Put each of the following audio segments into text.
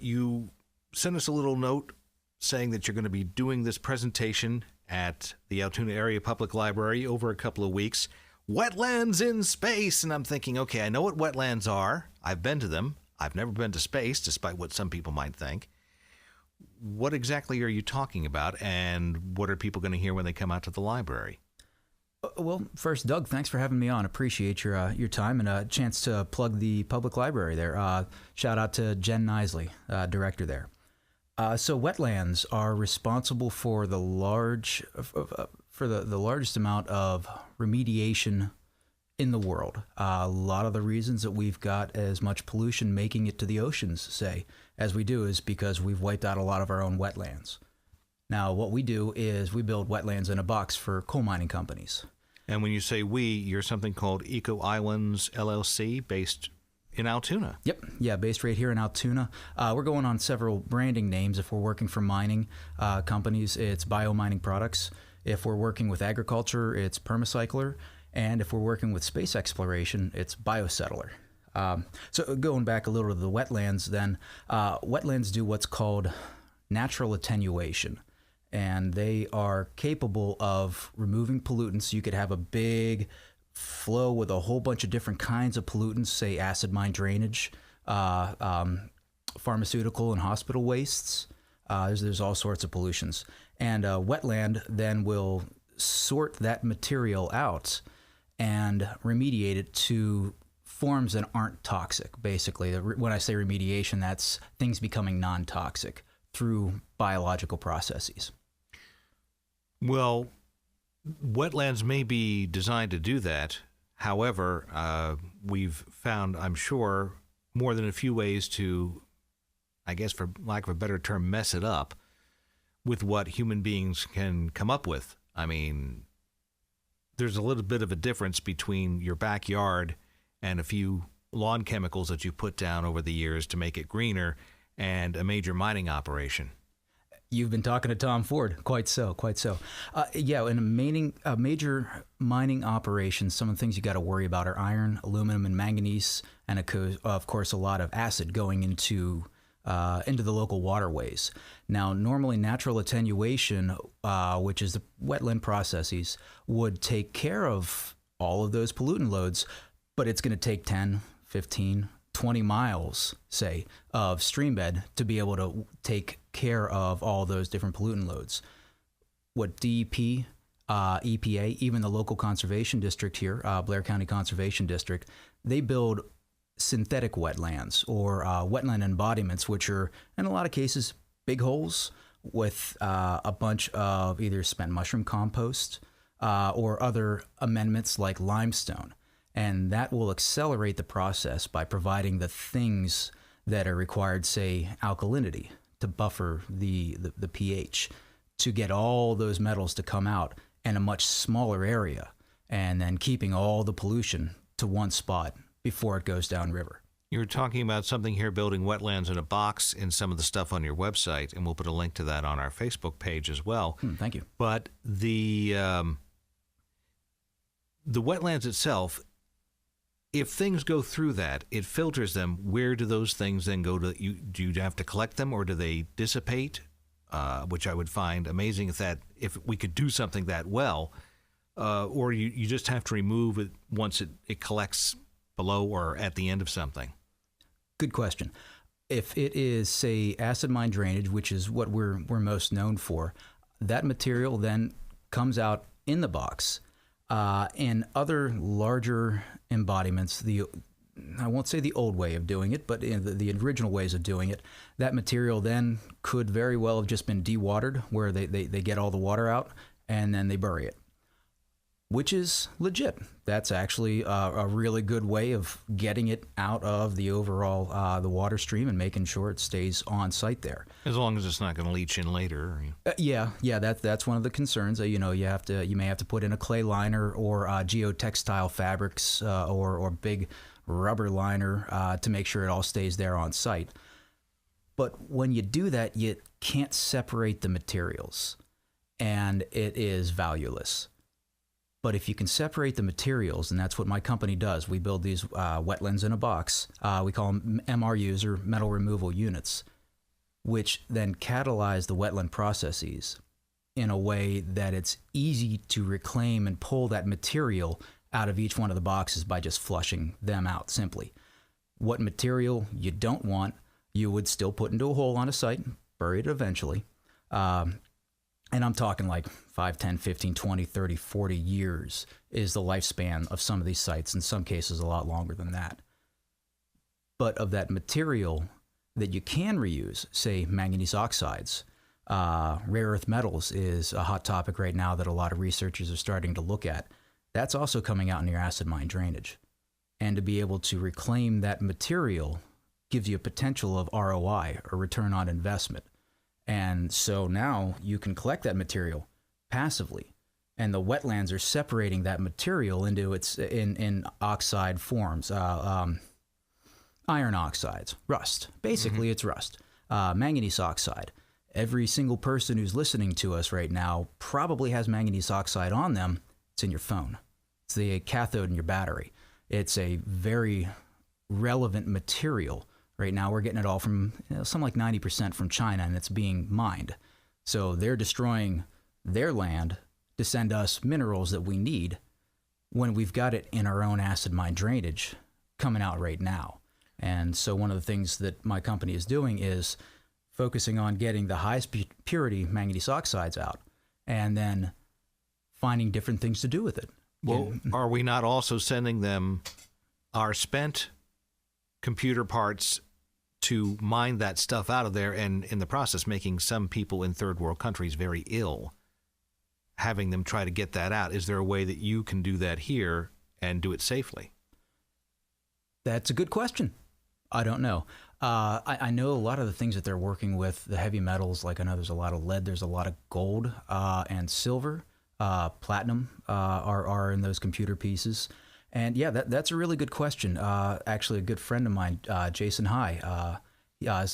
You sent us a little note saying that you're going to be doing this presentation at the Altoona Area Public Library over a couple of weeks. Wetlands in Space. And I'm thinking, okay, I know what wetlands are. I've been to them. I've never been to space, despite what some people might think. What exactly are you talking about, and what are people going to hear when they come out to the library? Well, first, Doug, thanks for having me on. Appreciate your time and a chance to plug the public library there. Shout out to Jen Nisley, director there. So wetlands are responsible for the largest amount of remediation in the world. A lot of the reasons that we've got as much pollution making it to the oceans, say, as we do is because we've wiped out a lot of our own wetlands. Now, what we do is we build wetlands in a box for coal mining companies. And when you say we, you're something called Eco Islands LLC, based in Altoona. Yep. Yeah, based right here in Altoona. We're going on several branding names. If we're working for mining companies, it's biomining products. If we're working with agriculture, it's Permacycler. And if we're working with space exploration, it's BioSettler. So going back a little to the wetlands, then wetlands do what's called natural attenuation. And they are capable of removing pollutants. You could have a big flow with a whole bunch of different kinds of pollutants, say acid mine drainage, pharmaceutical and hospital wastes. There's all sorts of pollutions. And wetland then will sort that material out and remediate it to forms that aren't toxic, basically. When I say remediation, that's things becoming non-toxic through biological processes. Well, wetlands may be designed to do that. However, we've found, I'm sure, more than a few ways to, I guess for lack of a better term, mess it up with what human beings can come up with. I mean, there's a little bit of a difference between your backyard and a few lawn chemicals that you put down over the years to make it greener and a major mining operation. You've been talking to Tom Ford. Quite so. Yeah, in a major mining operation, some of the things you got to worry about are iron, aluminum, and manganese, and of course a lot of acid going into the local waterways. Now, normally natural attenuation, which is the wetland processes, would take care of all of those pollutant loads, but it's going to take 10, 15, 20 miles, say, of streambed to be able to take care of all those different pollutant loads. What DEP, EPA, even the local conservation district here, Blair County Conservation District, they build synthetic wetlands or wetland embodiments, which are, in a lot of cases, big holes with a bunch of either spent mushroom compost or other amendments like limestone. And that will accelerate the process by providing the things that are required, say, alkalinity to buffer the pH, to get all those metals to come out in a much smaller area, and then keeping all the pollution to one spot before it goes downriver. You're talking about something here, building wetlands in a box, in some of the stuff on your website, and we'll put a link to that on our Facebook page as well. Thank you. But the wetlands itself, if things go through that, it filters them. Where do those things then go to? Do you have to collect them, or do they dissipate? Which I would find amazing if we could do something that well, or you just have to remove it once it collects below or at the end of something. Good question. If it is, say, acid mine drainage, which is what we're most known for, that material then comes out in the box. And other larger embodiments, I won't say the old way of doing it, but in the original ways of doing it, that material then could very well have just been dewatered, where they get all the water out and then they bury it, which is legit. That's actually a really good way of getting it out of the overall the water stream and making sure it stays on site there. As long as it's not going to leach in later. Yeah, that's one of the concerns. You may have to put in a clay liner or geotextile fabrics or big rubber liner to make sure it all stays there on site. But when you do that, you can't separate the materials, and it is valueless. But if you can separate the materials, and that's what my company does, we build these wetlands in a box. We call them MRUs, or metal removal units. which then catalyze the wetland processes in a way that it's easy to reclaim and pull that material out of each one of the boxes by just flushing them out simply. What material you don't want, you would still put into a hole on a site, bury it eventually. And I'm talking like 5, 10, 15, 20, 30, 40 years is the lifespan of some of these sites, in some cases a lot longer than that. But of that material that you can reuse, say manganese oxides, rare earth metals is a hot topic right now that a lot of researchers are starting to look at. That's also coming out in your acid mine drainage. And to be able to reclaim that material gives you a potential of ROI, or return on investment. And so now you can collect that material passively, and the wetlands are separating that material into its in oxide forms, iron oxides, rust. Basically, it's rust. Manganese oxide. Every single person who's listening to us right now probably has manganese oxide on them. It's in your phone. It's the cathode in your battery. It's a very relevant material. Right now, we're getting it all from something like 90% from China, and it's being mined. So they're destroying their land to send us minerals that we need when we've got it in our own acid mine drainage coming out right now. And so one of the things that my company is doing is focusing on getting the highest purity manganese oxides out, and then finding different things to do with it. Well, are we not also sending them our spent computer parts to mine that stuff out of there, and in the process making some people in third world countries very ill, having them try to get that out? Is there a way that you can do that here and do it safely? That's a good question. I don't know. I know a lot of the things that they're working with, the heavy metals, like I know there's a lot of lead, there's a lot of gold and silver, platinum are in those computer pieces. And yeah, that's a really good question. Actually, a good friend of mine, Jason High,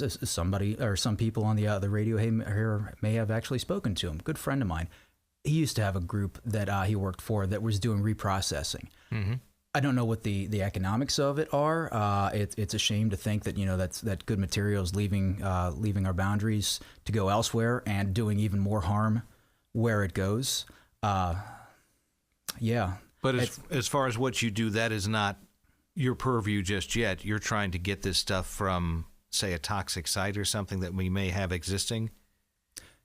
somebody or some people on the radio here may have actually spoken to him. Good friend of mine. He used to have a group that he worked for that was doing reprocessing. Mm-hmm. I don't know what the economics of it are. It's a shame to think that that good materials leaving our boundaries to go elsewhere and doing even more harm where it goes. Yeah. But as far as what you do, that is not your purview just yet. You're trying to get this stuff from, say, a toxic site or something that we may have existing?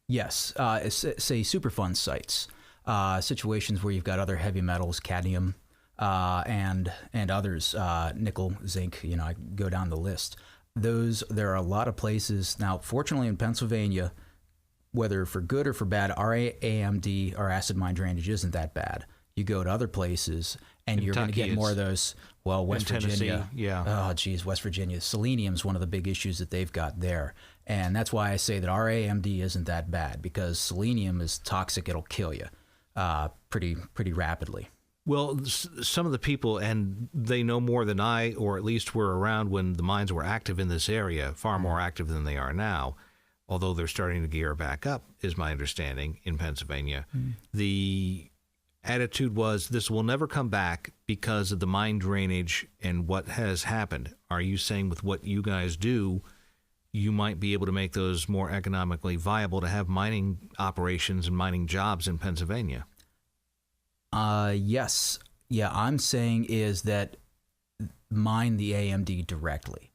Yes. Say Superfund sites, situations where you've got other heavy metals, cadmium, and others, nickel, zinc, I go down the list. There are a lot of places. Now, fortunately in Pennsylvania, whether for good or for bad, our AMD, our acid mine drainage, isn't that bad. You go to other places, and Kentucky, you're going to get more of those. Well, West Virginia. Yeah. Oh, geez, West Virginia. Selenium's one of the big issues that they've got there. And that's why I say that our AMD isn't that bad, because selenium is toxic. It'll kill you pretty rapidly. Well, some of the people, and they know more than I, or at least were around when the mines were active in this area, far more active than they are now, although they're starting to gear back up, is my understanding, in Pennsylvania. The attitude was, this will never come back because of the mine drainage and what has happened. Are you saying with what you guys do, you might be able to make those more economically viable to have mining operations and mining jobs in Pennsylvania? Yes. Yeah, I'm saying is that mine the AMD directly.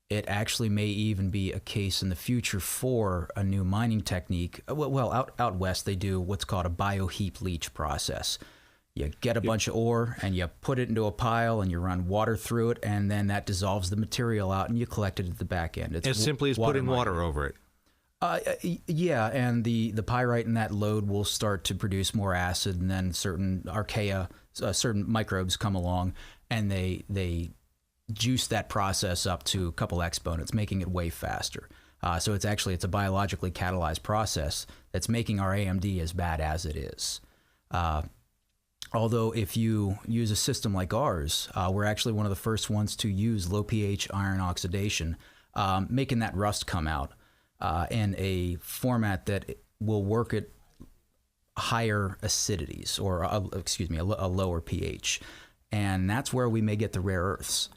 It actually may even be a case in the future for a new mining technique. Well, out west, they do what's called a bioheap leach process. You get a bunch of ore and you put it into a pile and you run water through it, and then that dissolves the material out and you collect it at the back end. It's as simply as putting water over it. Yeah, and the pyrite in that load will start to produce more acid, and then certain archaea, certain microbes come along, and they juice that process up to a couple exponents, making it way faster. So it's a biologically catalyzed process that's making our AMD as bad as it is. Although if you use a system like ours, we're actually one of the first ones to use low pH iron oxidation, making that rust come out in a format that will work at higher acidities, or a lower pH. And that's where we may get the rare earths.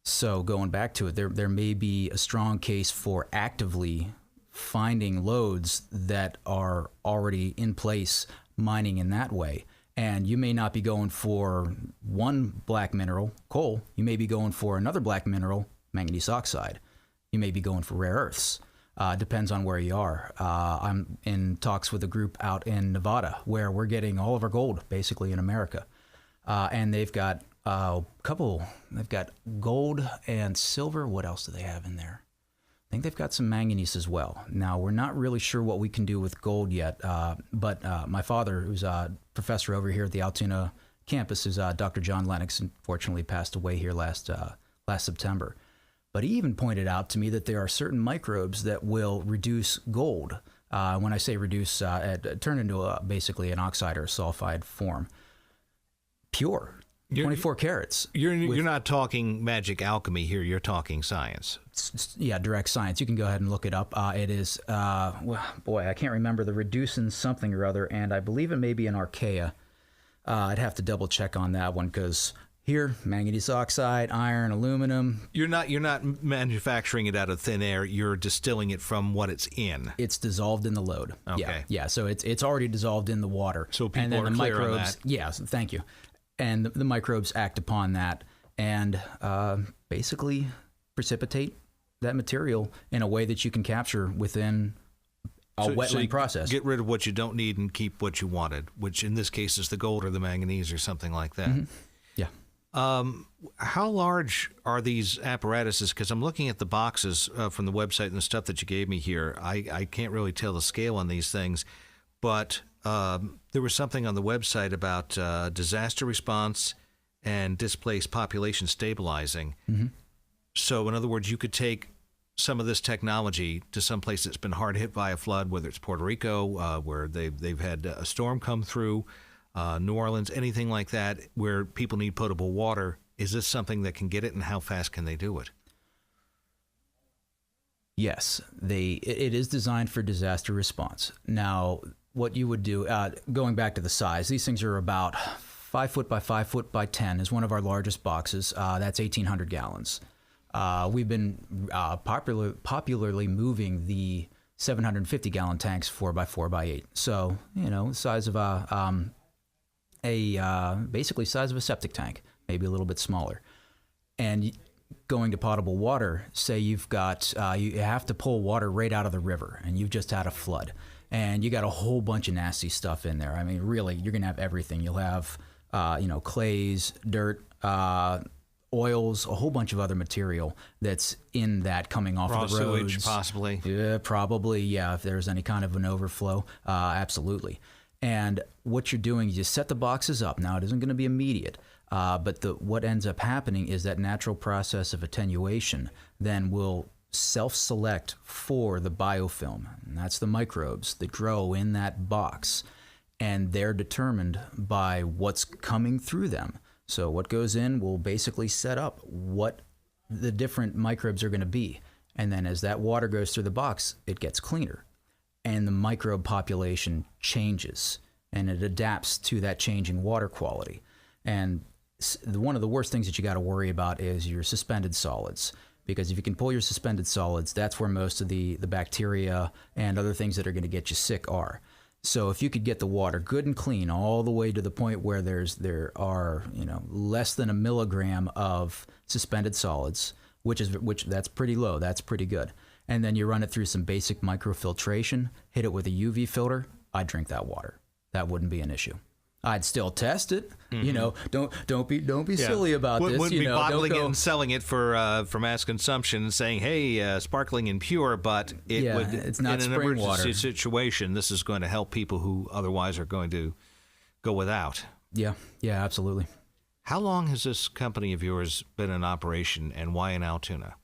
So going back to it, there may be a strong case for actively finding lodes that are already in place, mining in that way. And you may not be going for one black mineral, coal. You may be going for another black mineral, manganese oxide. You may be going for rare earths. Depends on where you are. I'm in talks with a group out in Nevada where we're getting all of our gold basically in America. And they've got they've got gold and silver. What else do they have in there? I think they've got some manganese as well. Now, we're not really sure what we can do with gold yet, but my father, who's a professor over here at the Altoona campus, is Dr. Colin Lennox, unfortunately passed away here last September. But he even pointed out to me that there are certain microbes that will reduce gold. When I say reduce, turn into basically an oxide or a sulfide form. Pure, 24 carats. You're not talking magic alchemy here. You're talking science. Yeah, direct science. You can go ahead and look it up. It is, boy, I can't remember the reducing something or other, and I believe it may be an archaea. I'd have to double check on that one because here, manganese oxide, iron, aluminum. You're not manufacturing it out of thin air. You're distilling it from what it's in. It's dissolved in the load. Okay. Yeah. So it's already dissolved in the water. So people are clear on that. Yeah. Thank you. And the microbes act upon that and basically precipitate that material in a way that you can capture within a wetland process. Get rid of what you don't need and keep what you wanted, which in this case is the gold or the manganese or something like that. Mm-hmm. Yeah. How large are these apparatuses? Because I'm looking at the boxes from the website and the stuff that you gave me here. I can't really tell the scale on these things, but there was something on the website about disaster response and displaced population stabilizing. Mm-hmm. So, in other words, you could take some of this technology to some place that's been hard hit by a flood, whether it's Puerto Rico, where they've had a storm come through, New Orleans, anything like that, where people need potable water. Is this something that can get it, and how fast can they do it? Yes, it is designed for disaster response. Now, what you would do, going back to the size, these things are about 5 foot by 5 foot by 10 is one of our largest boxes. That's 1,800 gallons. We've been popularly moving the 750-gallon tanks 4 by 4 by 8. So, size of basically size of a septic tank, maybe a little bit smaller. And going to potable water, say you've got, you have to pull water right out of the river and you've just had a flood and you got a whole bunch of nasty stuff in there. I mean, really, you're going to have everything. You'll have, clays, dirt, oils, a whole bunch of other material that's in that coming off of the roads. Raw sewage, possibly. Yeah, probably. Yeah, if there's any kind of an overflow, absolutely. And what you're doing is you set the boxes up. Now, it isn't going to be immediate, but what ends up happening is that natural process of attenuation then will self-select for the biofilm. And that's the microbes that grow in that box. And they're determined by what's coming through them. So what goes in will basically set up what the different microbes are going to be. And then as that water goes through the box, it gets cleaner. And the microbe population changes. And it adapts to that changing water quality. And one of the worst things that you got to worry about is your suspended solids. Because if you can pull your suspended solids, that's where most of the bacteria and other things that are going to get you sick are. So if you could get the water good and clean all the way to the point where there are less than a milligram of suspended solids, which that's pretty low, that's pretty good. And then you run it through some basic microfiltration, hit it with a UV filter, I'd drink that water. That wouldn't be an issue. I'd still test it. Mm-hmm. Don't be silly about this. Wouldn't be bottling it and selling it for mass consumption and saying, "Hey, sparkling and pure," but it's not in an spring emergency water situation. This is going to help people who otherwise are going to go without. Yeah, absolutely. How long has this company of yours been in operation, and why in Altoona?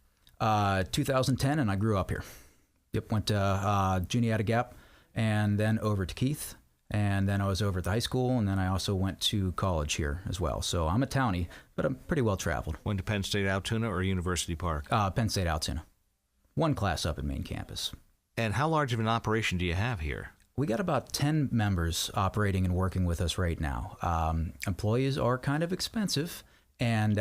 2010, and I grew up here. Yep, went to Juniata Gap, and then over to Keith. And then I was over at the high school, and then I also went to college here as well. So I'm a townie, but I'm pretty well traveled. Went to Penn State Altoona or University Park? Penn State Altoona. One class up at main campus. And how large of an operation do you have here? We got about 10 members operating and working with us right now. Employees are kind of expensive, and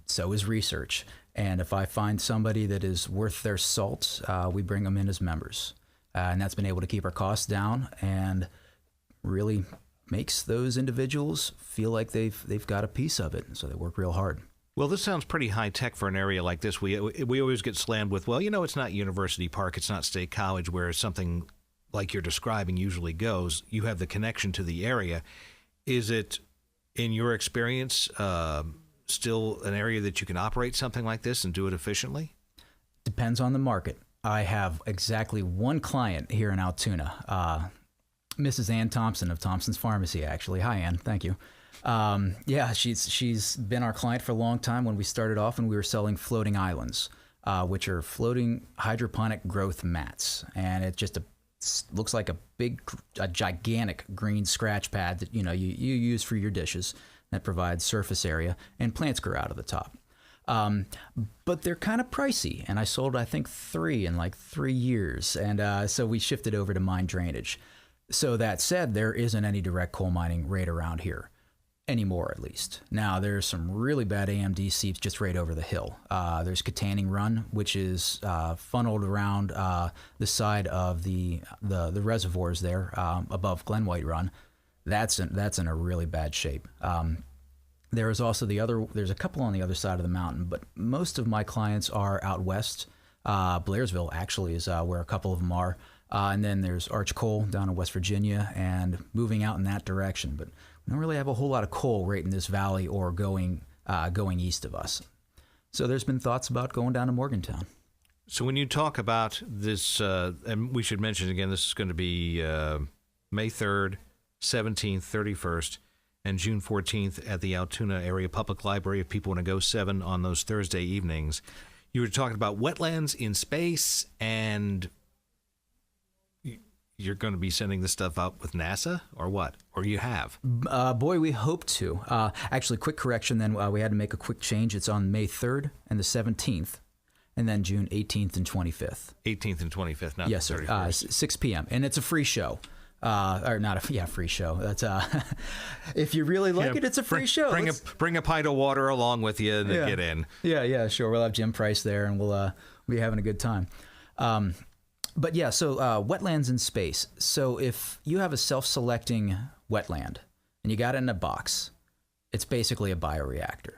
so is research. And if I find somebody that is worth their salt, we bring them in as members. And that's been able to keep our costs down and really makes those individuals feel like they've got a piece of it. So they work real hard. Well, this sounds pretty high tech for an area like this. We always get slammed with, well, it's not University Park, it's not State College, where something like you're describing usually goes. You have the connection to the area. Is it, in your experience, still an area that you can operate something like this and do it efficiently? Depends on the market. I have exactly one client here in Altoona, Mrs. Ann Thompson of Thompson's Pharmacy, actually. Hi, Ann. Thank you. Yeah, she's been our client for a long time. When we started off, and we were selling floating islands, which are floating hydroponic growth mats, and it just looks like a gigantic green scratch pad that you use for your dishes that provides surface area, and plants grow out of the top. But they're kind of pricey, and I sold, I think, 3 in like 3 years, and so we shifted over to mine drainage. So that said, there isn't any direct coal mining right around here. Anymore, at least. Now, there's some really bad AMD seeps just right over the hill. There's Katanning Run, which is funneled around the side of the reservoirs there above Glen White Run. That's in a really bad shape. There is also there's a couple on the other side of the mountain, but most of my clients are out west. Blairsville actually is where a couple of them are. And then there's Arch Coal down in West Virginia and moving out in that direction. But we don't really have a whole lot of coal right in this valley or going east of us. So there's been thoughts about going down to Morgantown. So when you talk about this, and we should mention again, this is going to be May 3rd, 17th, 31st, and June 14th at the Altoona Area Public Library if people want to go 7 on those Thursday evenings. You were talking about Wetlands in Space, and you're going to be sending this stuff out with NASA, or what? Or you have? Boy, we hope to. Actually, quick correction then. We had to make a quick change. It's on May 3rd and the 17th, and then June 18th and 25th. 18th and 25th, not yes, the 31st. Sir. 6 p.m. And it's a free show. Or not free show. That's if you really like it, it's a free show. Bring a pint of water along with you and get in. Yeah, sure. We'll have Jim Price there, and we'll be having a good time. But yeah, so Wetlands in Space. So if you have a self-selecting wetland and you got it in a box, it's basically a bioreactor.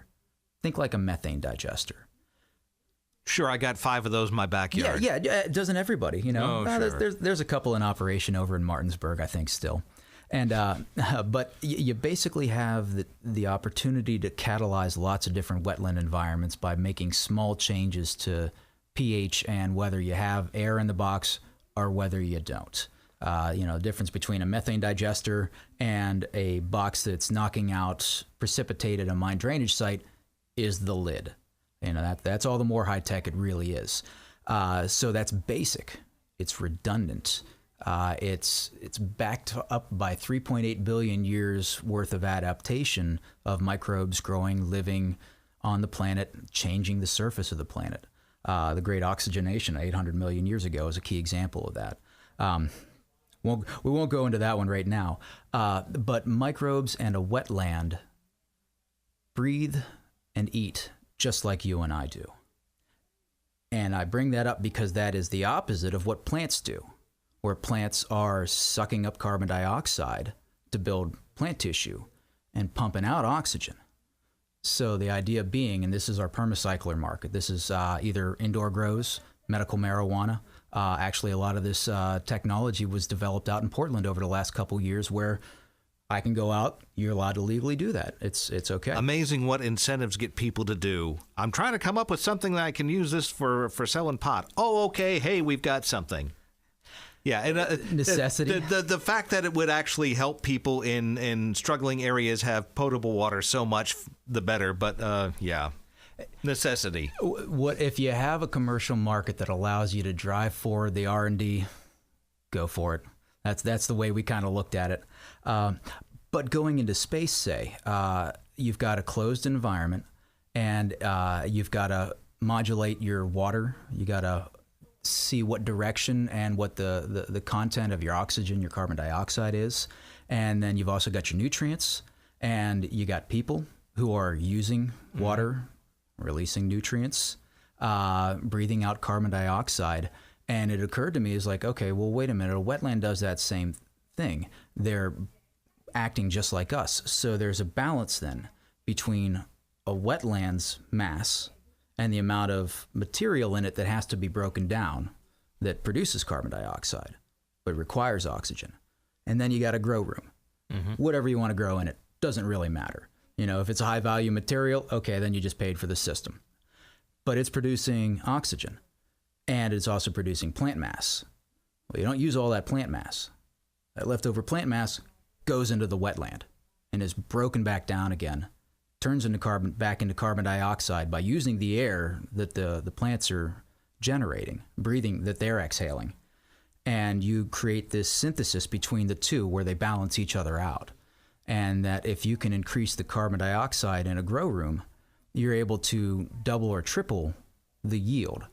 Think like a methane digester. Sure, I got 5 of those in my backyard. Yeah, doesn't everybody? Oh, sure. There's a couple in operation over in Martinsburg, I think, still. And but you basically have the opportunity to catalyze lots of different wetland environments by making small changes to pH and whether you have air in the box or whether you don't. The difference between a methane digester and a box that's knocking out precipitate at a mine drainage site is the lid. That's all the more high tech it really is. So that's basic. It's redundant. It's backed up by 3.8 billion years worth of adaptation of microbes growing, living on the planet, changing the surface of the planet. The Great Oxygenation 800 million years ago is a key example of that. We won't go into that one right now. But microbes and a wetland breathe and eat just like you and I do. And I bring that up because that is the opposite of what plants do, where plants are sucking up carbon dioxide to build plant tissue and pumping out oxygen. So the idea being, and this is our permacycler market, this is either indoor grows, medical marijuana. Actually, a lot of this technology was developed out in Portland over the last couple years where I can go out, you're allowed to legally do that. It's okay. Amazing what incentives get people to do. I'm trying to come up with something that I can use this for selling pot. Oh, okay, hey, we've got something. Yeah, and necessity. The fact that it would actually help people in struggling areas have potable water, so much the better. But yeah, necessity. What if you have a commercial market that allows you to drive forward the R&D? Go for it. That's the way we kind of looked at it. But going into space, say, you've got a closed environment, and you've got to modulate your water. You got to see what direction and what the content of your oxygen, your carbon dioxide is. And then you've also got your nutrients, and you got people who are using water, releasing nutrients. breathing out carbon dioxide. And it occurred to me is like, okay, well, wait a minute. A wetland does that same thing. They're acting just like us. So there's a balance then between a wetland's mass and the amount of material in it that has to be broken down that produces carbon dioxide, but requires oxygen. And then you got a grow room. Whatever you want to grow in it doesn't really matter. You know, if it's a high value material, okay, then you just paid for the system. But it's producing oxygen. And it's also producing plant mass. Well, you don't use all that plant mass. That leftover plant mass goes into the wetland and is broken back down again, turns into back into carbon dioxide by using the air that the plants are generating, breathing, that they're exhaling. And you create this synthesis between the two where they balance each other out. And that if you can increase the carbon dioxide in a grow room, you're able to double or triple the yield.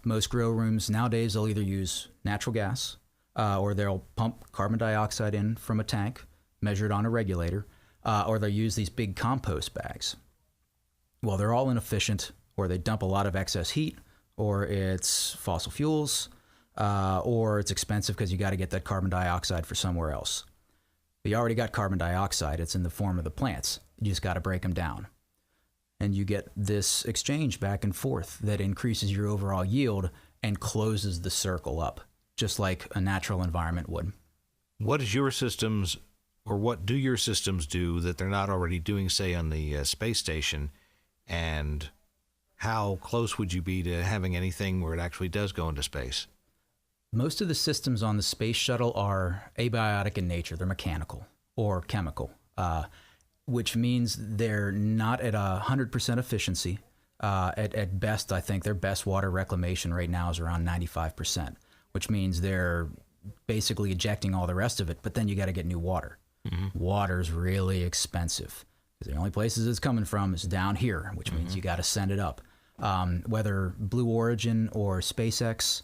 Most grow rooms nowadays, they'll either use natural gas or they'll pump carbon dioxide in from a tank, measured on a regulator, or they'll use these big compost bags. Well, they're all inefficient, or they dump a lot of excess heat, or it's fossil fuels, or it's expensive because you got to get that carbon dioxide for somewhere else. But you already got carbon dioxide. It's in the form of the plants. You just got to break them down. And you get this exchange back and forth that increases your overall yield and closes the circle up, just like a natural environment would. What is your systems, or what do your systems do that they're not already doing, say, on the space station? And how close would you be to having anything where it actually does go into space? Most of the systems on the space shuttle are abiotic in nature. They're mechanical or chemical. Which means they're not at 100% efficiency. At best, I think their best water reclamation right now is around 95%, which means they're basically ejecting all the rest of it, but then you got to get new water. Water's really expensive. The only places it's coming from is down here, which means you got to send it up. Whether Blue Origin or SpaceX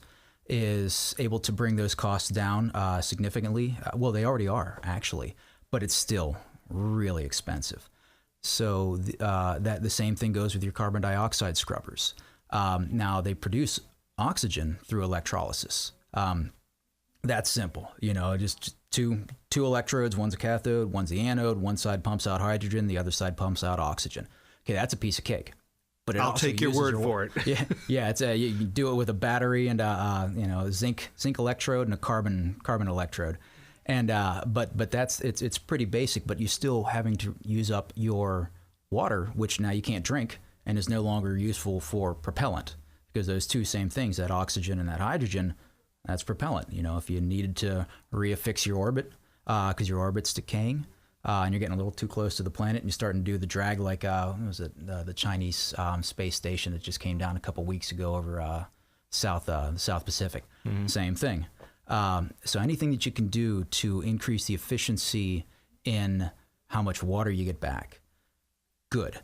is able to bring those costs down significantly, well, they already are, actually, but it's still really expensive. So that the same thing goes with your carbon dioxide scrubbers. Now they produce oxygen through electrolysis. That's simple, you know, just two electrodes. One's a cathode, one's the anode. One side pumps out hydrogen, the other side pumps out oxygen. Okay, that's a piece of cake. But I'll take your word for it. Yeah. It's you do it with a battery and a zinc electrode and a carbon electrode. And but it's pretty basic, but you're still having to use up your water, which now you can't drink and is no longer useful for propellant, because those two same things, that oxygen and that hydrogen, that's propellant. You know, if you needed to reaffix your orbit because your orbit's decaying and you're getting a little too close to the planet and you're starting to do the drag like what was it, the Chinese space station that just came down a couple weeks ago over the South Pacific. Same thing. So anything that you can do to increase the efficiency in how much water you get back, good.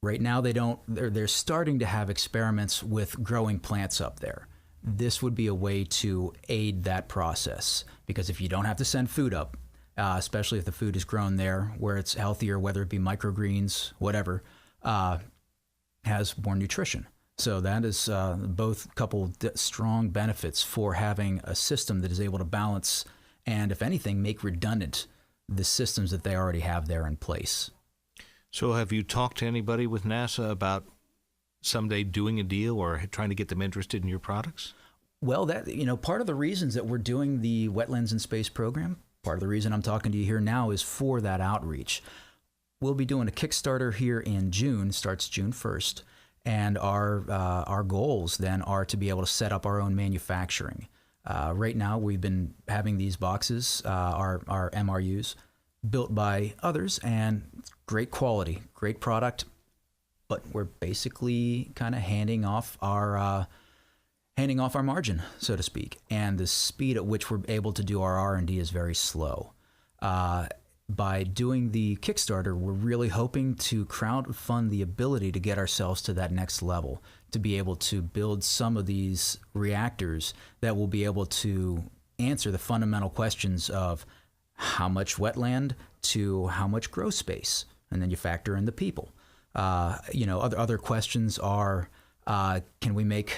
Right now they're starting to have experiments with growing plants up there. This would be a way to aid that process, because if you don't have to send food up, especially if the food is grown there where it's healthier, whether it be microgreens, whatever, has more nutrition. So that is both couple strong benefits for having a system that is able to balance and, if anything, make redundant the systems that they already have there in place. So have you talked to anybody with NASA about someday doing a deal or trying to get them interested in your products? Well, part of the reasons that we're doing the Wetlands in Space program, part of the reason I'm talking to you here now is for that outreach. We'll be doing a Kickstarter here in June, starts June 1st. And our goals then are to be able to set up our own manufacturing. Right now, we've been having these boxes, our MRUs, built by others, and great quality, great product. But we're basically kind of handing off our margin, so to speak. And the speed at which we're able to do our R&D is very slow. By doing the Kickstarter, we're really hoping to crowdfund the ability to get ourselves to that next level, to be able to build some of these reactors that will be able to answer the fundamental questions of how much wetland to how much grow space, and then you factor in the people. Other questions are, can we make,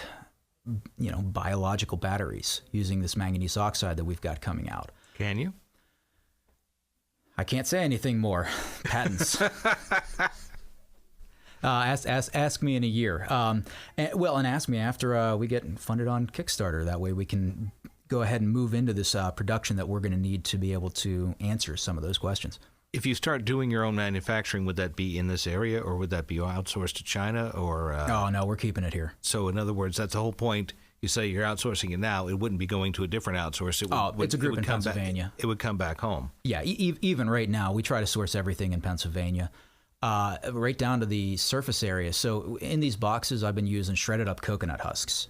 biological batteries using this manganese oxide that we've got coming out? Can you? I can't say anything more. Patents. Ask me in a year. And ask me after we get funded on Kickstarter. That way we can go ahead and move into this production that we're going to need to be able to answer some of those questions. If you start doing your own manufacturing, would that be in this area, or would that be outsourced to China? Or Oh, no, we're keeping it here. So in other words, that's the whole point. You say you're outsourcing it now, it wouldn't be going to a different outsource. It's a group in Pennsylvania. It would come back home. Yeah, even right now, we try to source everything in Pennsylvania, right down to the surface area. So in these boxes, I've been using shredded up coconut husks.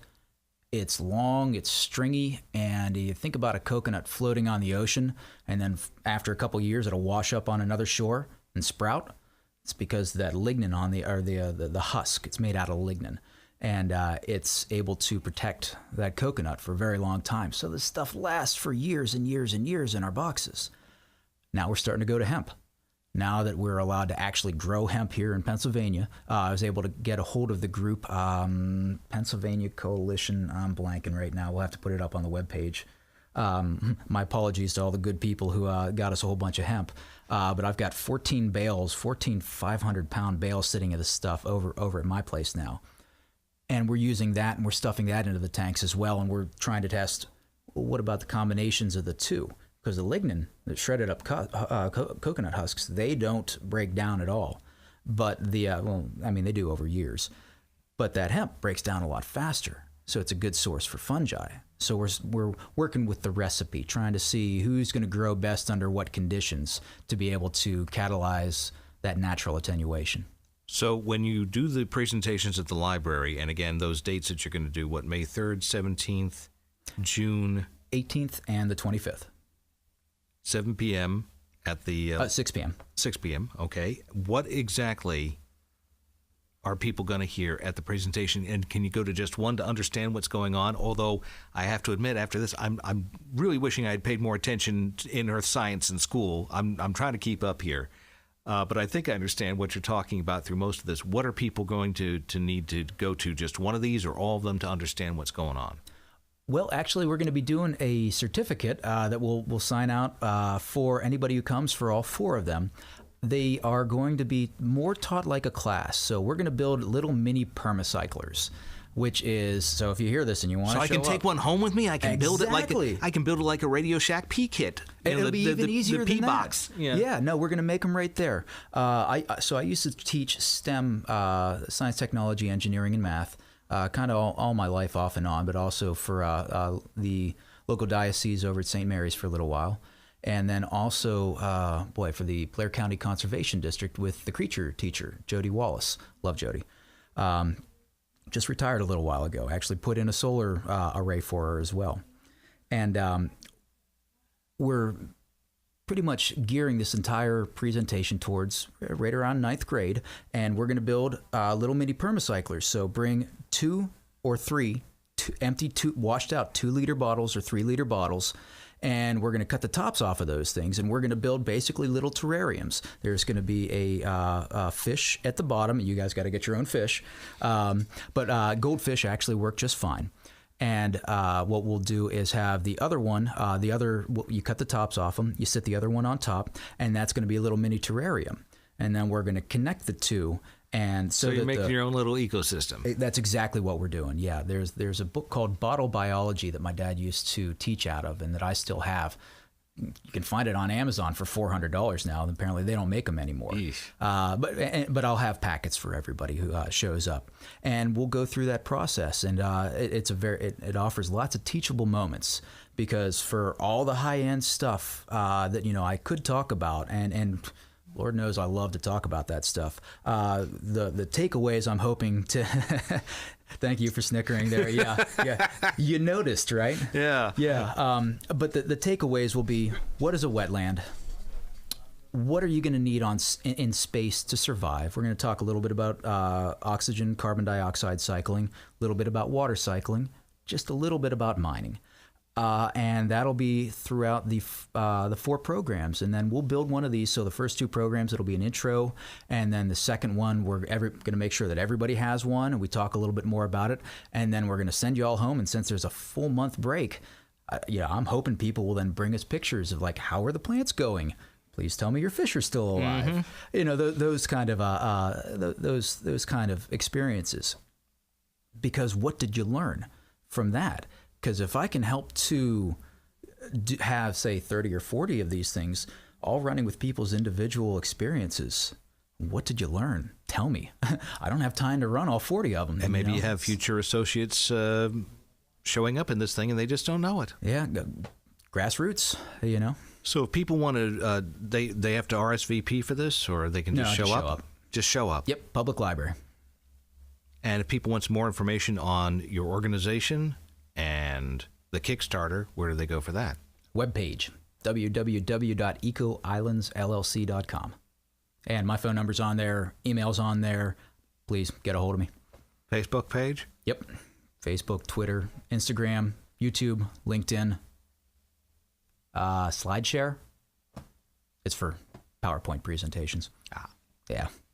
It's long, it's stringy, and you think about a coconut floating on the ocean, and then after a couple years, it'll wash up on another shore and sprout. It's because that lignin on the husk, it's made out of lignin. And it's able to protect that coconut for a very long time. So this stuff lasts for years and years and years in our boxes. Now we're starting to go to hemp. Now that we're allowed to actually grow hemp here in Pennsylvania, I was able to get a hold of the group, Pennsylvania Coalition. I'm blanking right now. We'll have to put it up on the webpage. My apologies to all the good people who got us a whole bunch of hemp. But I've got 14 bales, 14 500-pound bales sitting of this stuff over at my place now. And we're using that, and we're stuffing that into the tanks as well, and we're trying to test, well, what about the combinations of the two? Because the lignin, the shredded up coconut husks, they don't break down at all. But they do over years. But that hemp breaks down a lot faster, so it's a good source for fungi. So we're working with the recipe, trying to see who's going to grow best under what conditions to be able to catalyze that natural attenuation. So when you do the presentations at the library, and again, those dates that you're going to do, what, May 3rd, 17th, June 18th, and the 25th. 7 p.m. at the... 6 p.m. 6 p.m., okay. What exactly are people going to hear at the presentation? And can you go to just one to understand what's going on? Although I have to admit, after this, I'm really wishing I had paid more attention in earth science in school. I'm trying to keep up here. But I think I understand what you're talking about through most of this. What are people going to need to go to? Just one of these or all of them to understand what's going on? Well, actually, we're going to be doing a certificate that we'll sign out for anybody who comes, for all four of them. They are going to be more taught like a class. So we're going to build little mini permacyclers, which is, so if you hear this and you want to show up. So I can take one home with me? I can build it like a Radio Shack P kit. It'll be even easier than that. The P box. Yeah, no, we're going to make them right there. I used to teach STEM, science, technology, engineering, and math, kind of all my life off and on, but also for the local diocese over at St. Mary's for a little while. And then also, for the Blair County Conservation District with the creature teacher, Jody Wallace. Love Jody. Just retired a little while ago. Actually put in a solar array for her as well. And we're pretty much gearing this entire presentation towards right around 9th grade. And we're going to build little mini permacyclers. So bring 2 or 3 empty, washed out 2-liter bottles or 3-liter bottles. And we're going to cut the tops off of those things, and we're going to build basically little terrariums. There's going to be a fish at the bottom, and you guys got to get your own fish. But goldfish actually work just fine. And what we'll do is have the other one, you cut the tops off them, you sit the other one on top, and that's going to be a little mini terrarium. And then we're going to connect the two. And so you're making your own little ecosystem. That's exactly what we're doing. Yeah, there's a book called Bottle Biology that my dad used to teach out of, and that I still have. You can find it on Amazon for $400 now. Apparently, they don't make them anymore. But I'll have packets for everybody who shows up, and we'll go through that process. And it offers lots of teachable moments, because for all the high end stuff that I could talk about and Lord knows I love to talk about that stuff. The takeaways I'm hoping to... Thank you for snickering there. Yeah. You noticed, right? Yeah. But the takeaways will be, what is a wetland? What are you going to need in space to survive? We're going to talk a little bit about oxygen, carbon dioxide cycling, a little bit about water cycling, just a little bit about mining. And that'll be throughout the 4 programs. And then we'll build one of these. So the first 2 programs, it'll be an intro. And then the second one, we're going to make sure that everybody has one. And we talk a little bit more about it. And then we're going to send you all home. And since there's a full month break, I'm hoping people will then bring us pictures of like, how are the plants going? Please tell me your fish are still alive. Those kind of those kind of experiences. Because what did you learn from that? Because if I can help to have, say, 30 or 40 of these things, all running with people's individual experiences, what did you learn? Tell me. I don't have time to run all 40 of them. And maybe you have future associates showing up in this thing and they just don't know it. Yeah, grassroots, So if people want to, they have to RSVP for this, or they can just show up? Just show up. Yep, public library. And if people want some more information on your organization and the Kickstarter, where do they go for that? Webpage, www.ecoislandsllc.com. And my phone number's on there, email's on there. Please get a hold of me. Facebook page? Yep. Facebook, Twitter, Instagram, YouTube, LinkedIn. SlideShare. It's for PowerPoint presentations. Ah. Yeah.